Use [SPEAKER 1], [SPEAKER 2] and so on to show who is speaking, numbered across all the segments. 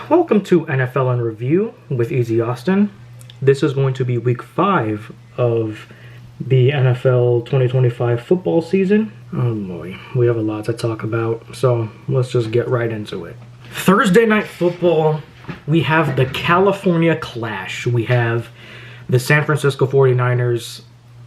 [SPEAKER 1] Welcome to NFL in Review with Easy Austin. This is going to be week 5 of the NFL 2025 football season. Oh boy, we have a lot to talk about, so let's just get right into it. Thursday night football, we have the California Clash. We have the San Francisco 49ers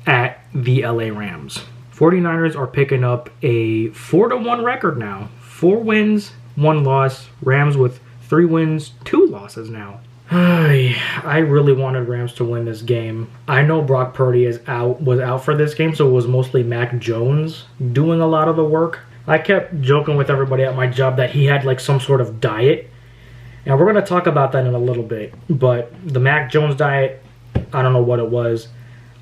[SPEAKER 1] at the LA Rams. 49ers are picking up a 4-1 record now. 4 wins, 1 loss. Rams with 3 wins, 2 losses now. I really wanted Rams to win this game. I know Brock Purdy was out for this game, so it was mostly Mac Jones doing a lot of the work. I kept joking with everybody at my job that he had like some sort of diet. And we're going to talk about that in a little bit. But the Mac Jones diet, I don't know what it was.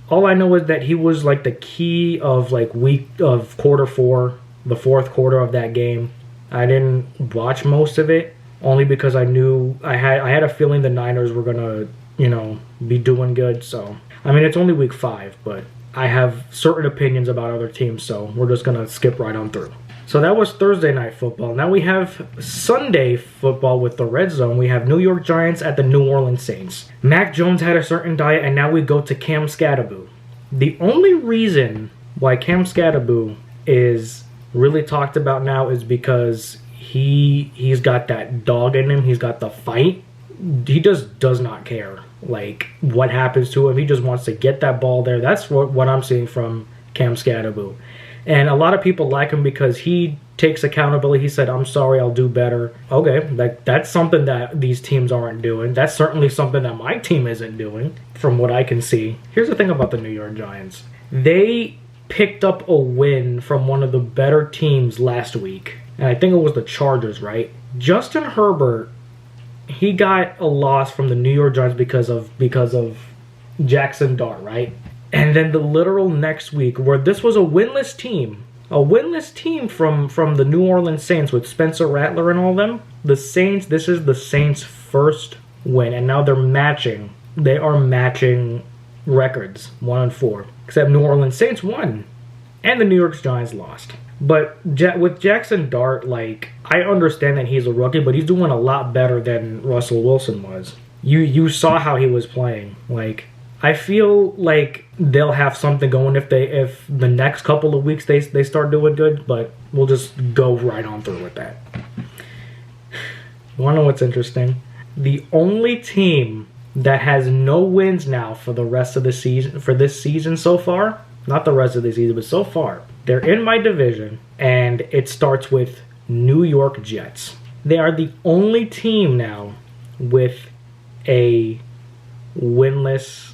[SPEAKER 1] All I know is that he was like the key of like quarter 4, the 4th quarter of that game. I didn't watch most of it. Only because I knew I had a feeling the Niners were gonna, be doing good. So I mean, it's only week 5, but I have certain opinions about other teams, so we're just gonna skip right on through. So that was Thursday night football. Now we have Sunday football with the Red Zone. We have New York Giants at the New Orleans Saints. Mac Jones had a certain diet, and now we go to Cam Skattebo. The only reason why Cam Skattebo is really talked about now is because he's got that dog in him. He's got the fight. He just does not care like what happens to him. He just wants to get that ball there. That's what I'm seeing from Cam Skattebo. And a lot of people like him because he takes accountability. He said, "I'm sorry, I'll do better." Okay, that's something that these teams aren't doing. That's certainly something that my team isn't doing from what I can see. Here's the thing about the New York Giants. They picked up a win from one of the better teams last week. And I think it was the Chargers, right? Justin Herbert, he got a loss from the New York Giants because of Jackson Dart, right? And then the literal next week, where this was a winless team from the New Orleans Saints with Spencer Rattler and all them. The Saints, this is the Saints' first win, and now they're matching. They are matching records, 1-4. Except New Orleans Saints won, and the New York Giants lost. But with Jackson Dart, like, I understand that he's a rookie, but he's doing a lot better than Russell Wilson was. You saw how he was playing. Like, I feel like they'll have something going if the next couple of weeks they start doing good, but we'll just go right on through with that. You want to know what's interesting? The only team that has no wins now for the rest of the season, for this season so far, not the rest of the season, but so far, they're in my division, and it starts with New York Jets. They are the only team now with a winless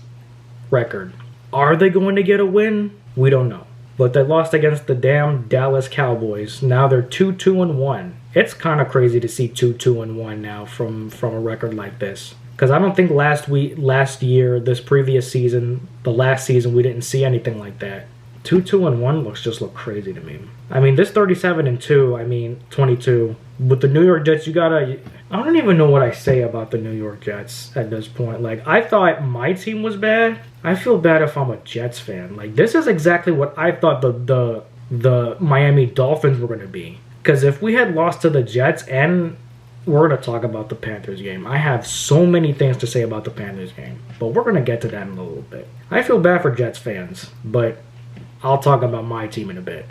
[SPEAKER 1] record. Are they going to get a win? We don't know. But they lost against the damn Dallas Cowboys. Now they're 2-2-1. It's kind of crazy to see 2-2-1 now from a record like this. Because I don't think last year, this previous season, the last season, we didn't see anything like that. 2-2-1 look crazy to me. I mean, this 37-2, I mean, 22. With the New York Jets, I don't even know what I say about the New York Jets at this point. Like, I thought my team was bad. I feel bad if I'm a Jets fan. Like, this is exactly what I thought the Miami Dolphins were going to be. Because if we had lost to the Jets, and we're going to talk about the Panthers game. I have so many things to say about the Panthers game. But we're going to get to that in a little bit. I feel bad for Jets fans, but I'll talk about my team in a bit.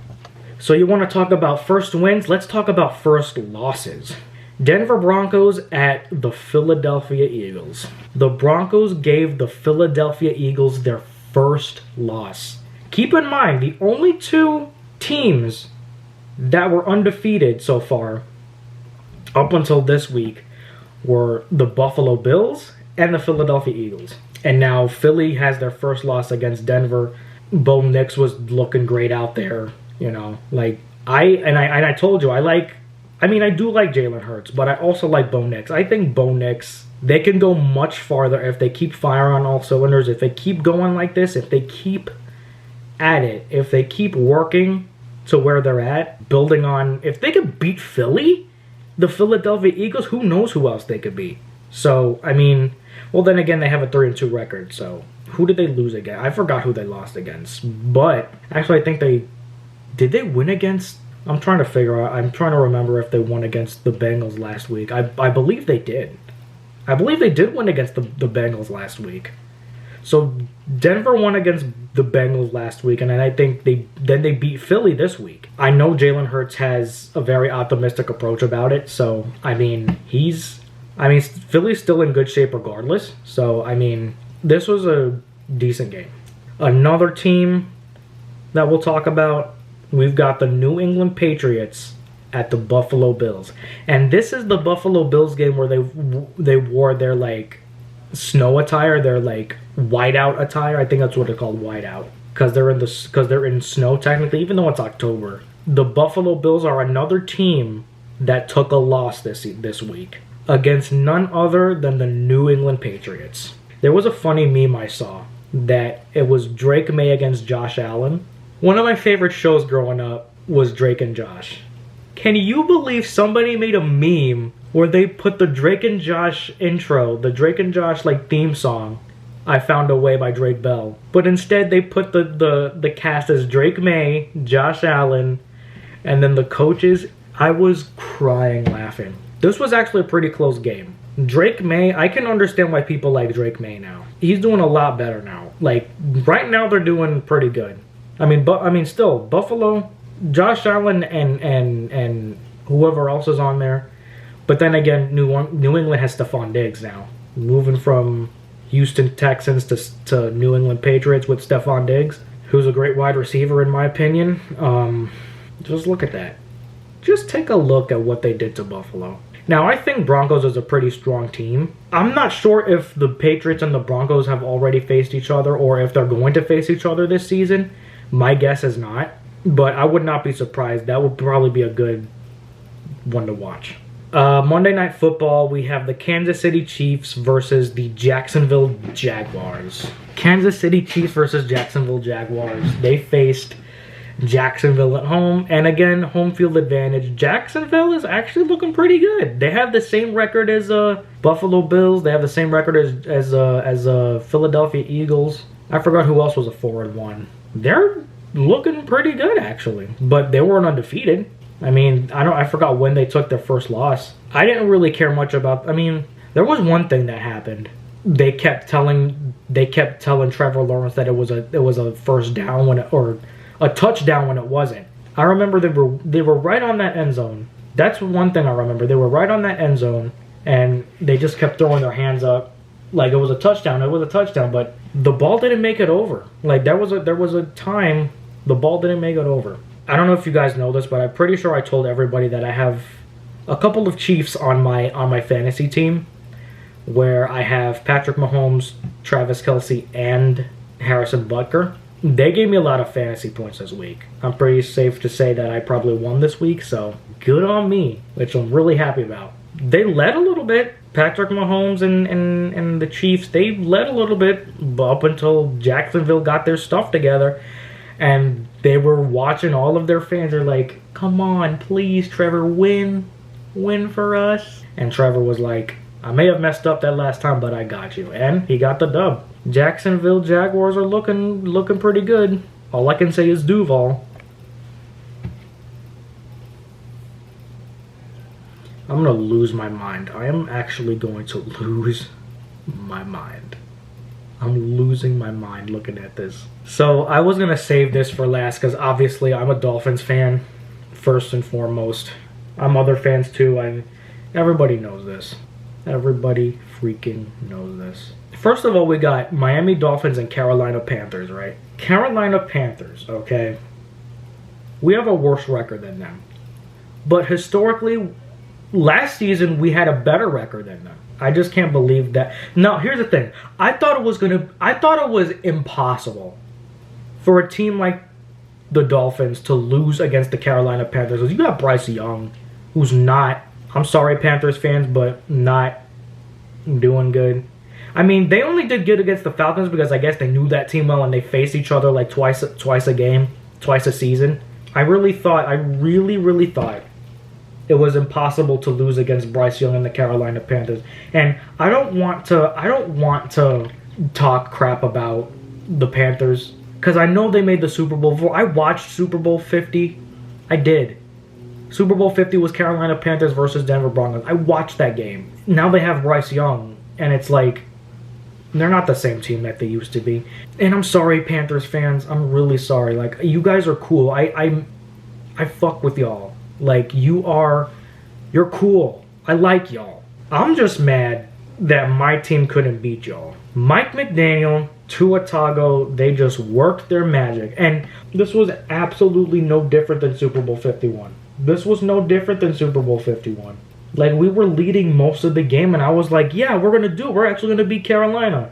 [SPEAKER 1] So you want to talk about first wins? Let's talk about first losses. Denver Broncos at the Philadelphia Eagles. The Broncos gave the Philadelphia Eagles their first loss. Keep in mind, the only 2 teams that were undefeated so far up until this week were the Buffalo Bills and the Philadelphia Eagles. And now Philly has their first loss against Denver. Bo Nix was looking great out there, Like, I told you, I do like Jalen Hurts, but I also like Bo Nix. I think Bo Nix, they can go much farther if they keep firing on all cylinders, if they keep going like this, if they keep at it, if they keep working to where they're at, building on, if they could beat Philly, the Philadelphia Eagles, who knows who else they could be. So, I mean, well, then again, they have a 3-2 record, so who did they lose against? I forgot who they lost against. But actually, I think did they win against? I'm trying to remember if they won against the Bengals last week. I believe they did. I believe they did win against the Bengals last week. So Denver won against the Bengals last week, and then I think they beat Philly this week. I know Jalen Hurts has a very optimistic approach about it, so Philly's still in good shape regardless. So this was a decent game. Another team that we'll talk about, we've got the New England Patriots at the Buffalo Bills, and this is the Buffalo Bills game where they wore their like snow attire, their like whiteout attire. I think that's what it's called, whiteout, because they're in snow technically, even though it's October. The Buffalo Bills are another team that took a loss this week against none other than the New England Patriots. There was a funny meme I saw that it was Drake May against Josh Allen. One of my favorite shows growing up was Drake and Josh. Can you believe somebody made a meme where they put the Drake and Josh intro, the Drake and Josh like theme song, I Found a Way by Drake Bell, but instead they put the cast as Drake May, Josh Allen, and then the coaches? I was crying laughing. This was actually a pretty close game. Drake May, I can understand why people like Drake May now. He's doing a lot better now. Like right now they're doing pretty good. Still Buffalo, Josh Allen and whoever else is on there. But then again, New England has Stephon Diggs now. Moving from Houston Texans to New England Patriots with Stephon Diggs, who's a great wide receiver in my opinion. Just look at that. Just take a look at what they did to Buffalo. Now, I think Broncos is a pretty strong team. I'm not sure if the Patriots and the Broncos have already faced each other or if they're going to face each other this season. My guess is not. But I would not be surprised. That would probably be a good one to watch. Monday Night Football, we have the Kansas City Chiefs versus the Jacksonville Jaguars. Kansas City Chiefs versus Jacksonville Jaguars. They faced Jacksonville at home, and again, home field advantage. Jacksonville is actually looking pretty good. They have the same record as Buffalo Bills. They have the same record as Philadelphia Eagles. I forgot who else was a 4-1. They're looking pretty good actually, but they weren't undefeated. I forgot when they took their first loss. I didn't really care much about. There was one thing that happened. They kept telling Trevor Lawrence that it was a first down or a touchdown when it wasn't. I remember they were right on that end zone. That's one thing I remember. They were right on that end zone, and they just kept throwing their hands up like it was a touchdown. It was a touchdown, but the ball didn't make it over. Like there was a time the ball didn't make it over. I don't know if you guys know this, but I'm pretty sure I told everybody that I have a couple of Chiefs on my fantasy team, where I have Patrick Mahomes, Travis Kelce, and Harrison Butker. They gave me a lot of fantasy points this week. I'm pretty safe to say that I probably won this week, so good on me, which I'm really happy about. They led a little bit. Patrick Mahomes and the Chiefs, they led a little bit up until Jacksonville got their stuff together, and they were watching all of their fans are like, come on, please, Trevor, win for us. And Trevor was like, I may have messed up that last time, but I got you. And he got the dub. Jacksonville Jaguars are looking pretty good. All I can say is Duval. I'm going to lose my mind. I am actually going to lose my mind. I'm losing my mind looking at this. So I was going to save this for last because obviously I'm a Dolphins fan first and foremost. I'm other fans too. Everybody knows this. Everybody freaking knows this. First of all, we got Miami Dolphins and Carolina Panthers, right? Carolina Panthers, okay? We have a worse record than them. But historically, last season we had a better record than them. I just can't believe that. Now, here's the thing. I thought it was impossible for a team like the Dolphins to lose against the Carolina Panthers. Because you got Bryce Young, who's not, I'm sorry Panthers fans, but not doing good. They only did good against the Falcons because I guess they knew that team well and they faced each other like twice a game, twice a season. I really thought it was impossible to lose against Bryce Young and the Carolina Panthers. And I don't want to talk crap about the Panthers because I know they made the Super Bowl before. I watched Super Bowl 50. I did. Super Bowl 50 was Carolina Panthers versus Denver Broncos. I watched that game. Now they have Bryce Young. And it's like, they're not the same team that they used to be. And I'm sorry, Panthers fans. I'm really sorry. Like, you guys are cool. I fuck with y'all. Like, you're cool. I like y'all. I'm just mad that my team couldn't beat y'all. Mike McDaniel, Tua Tago, they just worked their magic. And this was absolutely no different than Super Bowl 51. This was no different than Super Bowl 51. Like, we were leading most of the game, and I was like, yeah, we're actually going to beat Carolina.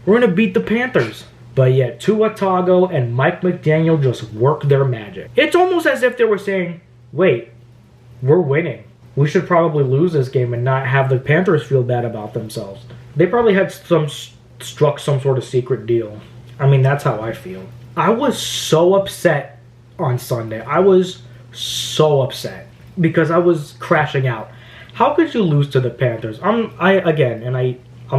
[SPEAKER 1] We're going to beat the Panthers. But yet, Tua Tago and Mike McDaniel just worked their magic. It's almost as if they were saying, wait, we're winning. We should probably lose this game and not have the Panthers feel bad about themselves. They probably had struck some sort of secret deal. I mean, that's how I feel. I was so upset on Sunday. I was so upset because I was crashing out. How could you lose to the Panthers? I'm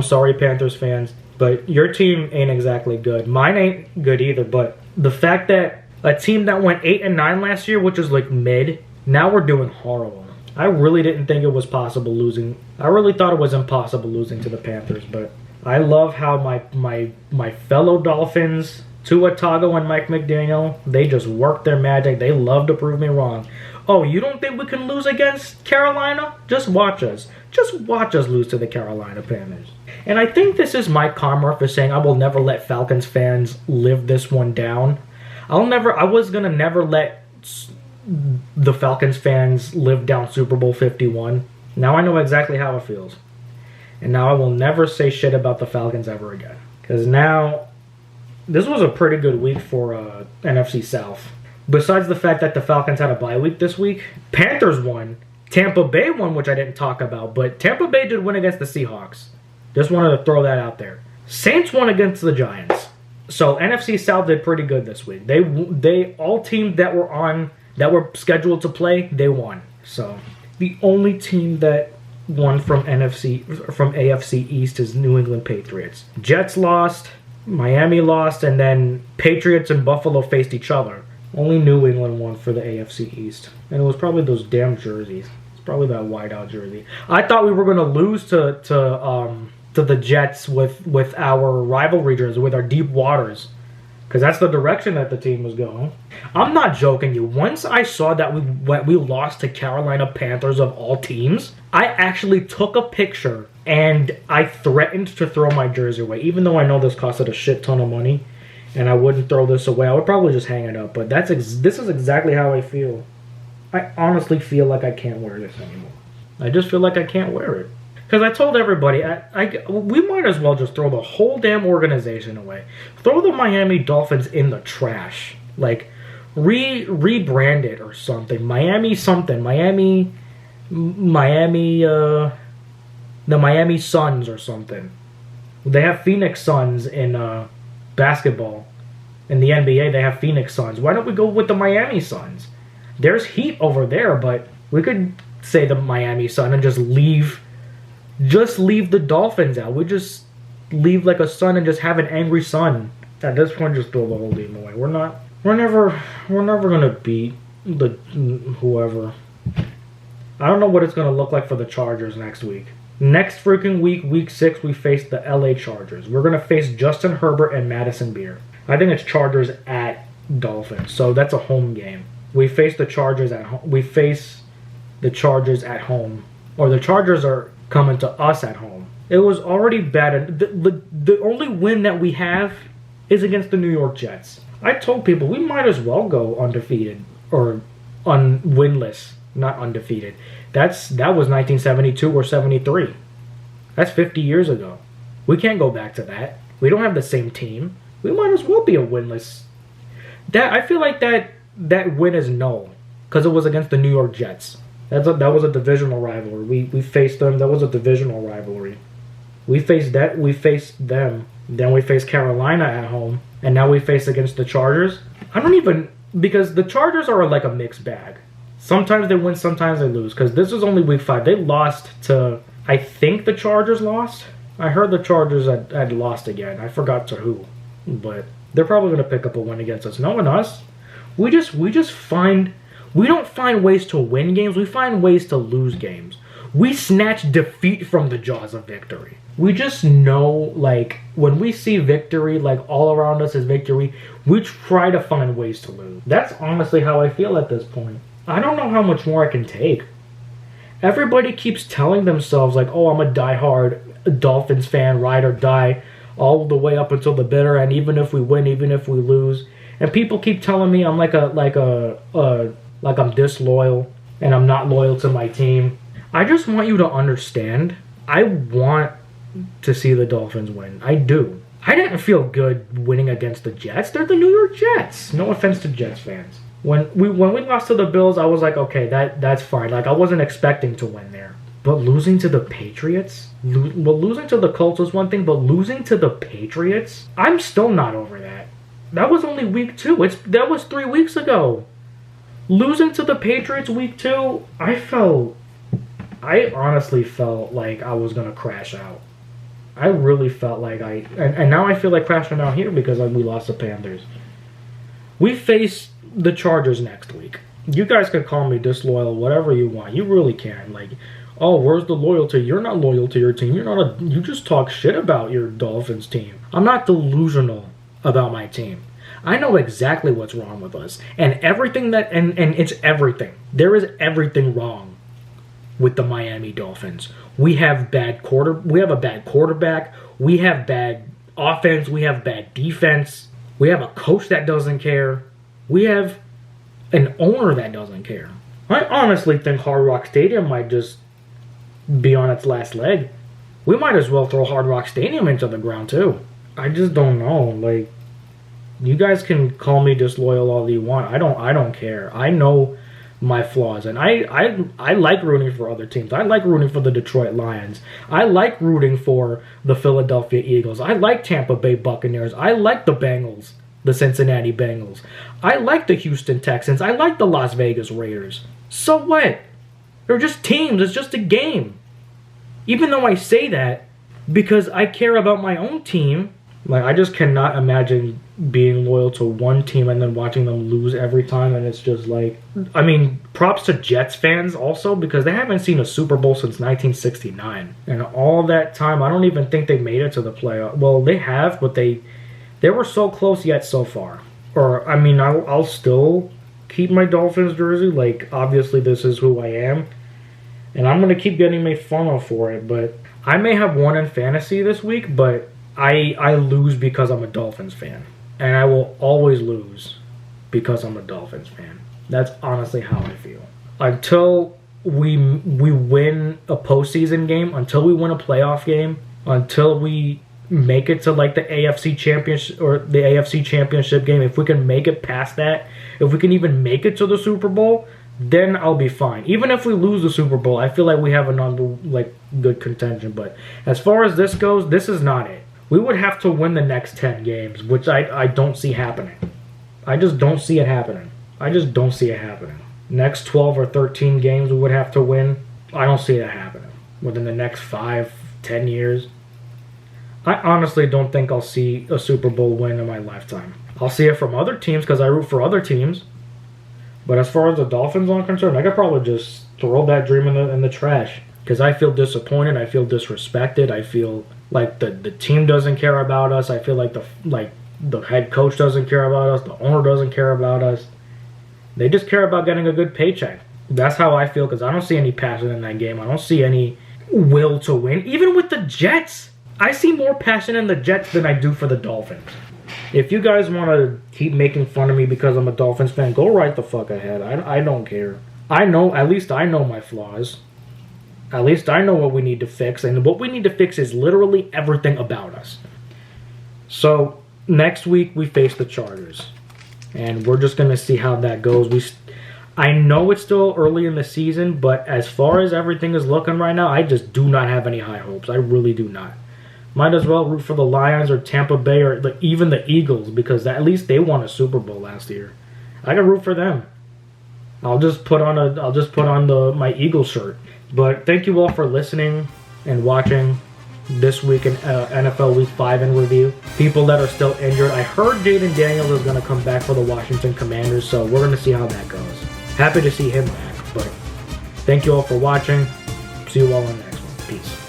[SPEAKER 1] sorry, Panthers fans, but your team ain't exactly good. Mine ain't good either, but the fact that a team that went 8-9 last year, which is like mid, now we're doing horrible. I really didn't think it was possible losing. I really thought it was impossible losing to the Panthers, but I love how my fellow Dolphins, Tua Tago and Mike McDaniel, they just worked their magic. They love to prove me wrong. Oh, you don't think we can lose against Carolina? Just watch us. Just watch us lose to the Carolina Panthers. And I think this is Mike Comrie for saying I will never let Falcons fans live this one down. I was going to never let the Falcons fans live down Super Bowl 51. Now I know exactly how it feels. And now I will never say shit about the Falcons ever again. Because now, this was a pretty good week for NFC South. Besides the fact that the Falcons had a bye week this week, Panthers won. Tampa Bay won, which I didn't talk about, but Tampa Bay did win against the Seahawks. Just wanted to throw that out there. Saints won against the Giants. So NFC South did pretty good this week. They all teams that were scheduled to play, they won. So the only team that won from AFC East is New England Patriots. Jets lost, Miami lost, and then Patriots and Buffalo faced each other. Only New England won for the AFC East. And it was probably those damn jerseys. It's probably that whiteout jersey. I thought we were going to lose to the Jets with our rivalry jersey, with our deep waters. Because that's the direction that the team was going. I'm not joking you. Once I saw that we lost to Carolina Panthers of all teams, I actually took a picture and I threatened to throw my jersey away. Even though I know this costed a shit ton of money. And I wouldn't throw this away. I would probably just hang it up. But this is exactly how I feel. I honestly feel like I can't wear this anymore. I just feel like I can't wear it. Because I told everybody, we might as well just throw the whole damn organization away. Throw the Miami Dolphins in the trash. Like, rebrand it or something. Miami something. The Miami Suns or something. They have Phoenix Suns in basketball. In the NBA, they have Phoenix Suns. Why don't we go with the Miami Suns? There's heat over there, but we could say the Miami Sun and just leave the Dolphins out. We just leave like a sun and just have an angry sun. At this point, just throw the whole team away. We're never gonna beat whoever. I don't know what it's gonna look like for the Chargers next week. Next freaking week, week 6, we face the LA Chargers. We're gonna face Justin Herbert and Madison Beer. I think it's Chargers at Dolphins, so that's a home game. We face the Chargers at home. Or the Chargers are coming to us at home. It was already bad. The only win that we have is against the New York Jets. I told people we might as well go undefeated or winless, not undefeated. That was 1972 or 73. That's 50 years ago. We can't go back to that. We don't have the same team. We might as well be a winless. I feel like that win is null because it was against the New York Jets. That was a divisional rivalry. We faced them. That was a divisional rivalry. We faced them. Then we faced Carolina at home. And now we face against the Chargers. Because the Chargers are like a mixed bag. Sometimes they win, sometimes they lose. Because this is only week 5. They lost to, I think the Chargers lost. I heard the Chargers had lost again. I forgot to who. But they're probably going to pick up a win against us. Knowing us, we don't find ways to win games. We find ways to lose games. We snatch defeat from the jaws of victory. We just know, like, when we see victory, like, all around us is victory, we try to find ways to lose. That's honestly how I feel at this point. I don't know how much more I can take. Everybody keeps telling themselves, like, oh, I'm a diehard Dolphins fan, ride or die, all the way up until the bitter end, even if we win, even if we lose. And people keep telling me I'm like I'm disloyal and I'm not loyal to my team. I just want you to understand, I want to see the Dolphins win. I do. I didn't feel good winning against the Jets. They're the New York Jets. No offense to Jets fans. When we lost to the Bills, I was like, okay, that's fine. Like, I wasn't expecting to win there. But losing to the Patriots? Losing to the Colts was one thing, but losing to the Patriots? I'm still not over that. That was only week 2. That was 3 weeks ago. Losing to the Patriots week 2, I honestly felt like I was going to crash out. I really felt like and now I feel like crashing out here because we lost the Panthers. We face the Chargers next week. You guys can call me disloyal, whatever you want. You really can. Like, oh, where's the loyalty? You're not loyal to your team. You just talk shit about your Dolphins team. I'm not delusional about my team. I know exactly what's wrong with us. And everything and it's everything. There is everything wrong with the Miami Dolphins. We have a bad quarterback. We have bad offense. We have bad defense. We have a coach that doesn't care. We have an owner that doesn't care. I honestly think Hard Rock Stadium might just be on its last leg. We might as well throw Hard Rock Stadium into the ground too. I just don't know. Like, you guys can call me disloyal all you want. I don't care. I know my flaws, and I like rooting for other teams. I like rooting for the Detroit Lions. I like rooting for the Philadelphia Eagles. I like Tampa Bay Buccaneers. I like the Bengals, the Cincinnati Bengals. I like the Houston Texans. I like the Las Vegas Raiders. So what? They're just teams. It's just a game. Even though I say that because I care about my own team, like, I just cannot imagine being loyal to one team and then watching them lose every time. And it's just like, I mean, props to Jets fans also, because they haven't seen a Super Bowl since 1969. And all that time, I don't even think they made it to the playoff. Well, they have, but they were so close yet so far. Or, I mean, I'll still keep my Dolphins jersey. Like, obviously this is who I am. And I'm going to keep getting made fun of for it. But I may have won in fantasy this week, but I lose because I'm a Dolphins fan. And I will always lose because I'm a Dolphins fan. That's honestly how I feel. Until we win a postseason game, until we win a playoff game, until we make it to like the AFC championship or the AFC championship game, if we can make it past that, if we can even make it to the Super Bowl, then I'll be fine. Even if we lose the Super Bowl, I feel like we have a good contention. But as far as this goes, this is not it. We would have to win the next 10 games, which I don't see happening. I just don't see it happening. Next 12 or 13 games we would have to win. I don't see that happening within the next 5, 10 years. I honestly don't think I'll see a Super Bowl win in my lifetime. I'll see it from other teams because I root for other teams. But as far as the Dolphins are concerned, I could probably just throw that dream in the trash. Because I feel disappointed. I feel disrespected. I feel like the team doesn't care about us. I feel like the head coach doesn't care about us. The owner doesn't care about us. They just care about getting a good paycheck. That's how I feel, because I don't see any passion in that game. I don't see any will to win. Even with the Jets, I see more passion in the Jets than I do for the Dolphins. If you guys want to keep making fun of me because I'm a Dolphins fan, go right the fuck ahead. I don't care. At least I know my flaws. At least I know what we need to fix, and what we need to fix is literally everything about us. So, next week we face the Chargers, and we're just going to see how that goes. I know it's still early in the season, but as far as everything is looking right now, I just do not have any high hopes. I really do not. Might as well root for the Lions or Tampa Bay or even the Eagles, because at least they won a Super Bowl last year. I can root for them. I'll just put on my Eagles shirt. But thank you all for listening and watching this week in NFL Week 5 in review. People that are still injured. I heard Jaden Daniels is going to come back for the Washington Commanders, so we're going to see how that goes. Happy to see him back. But thank you all for watching. See you all on the next one. Peace.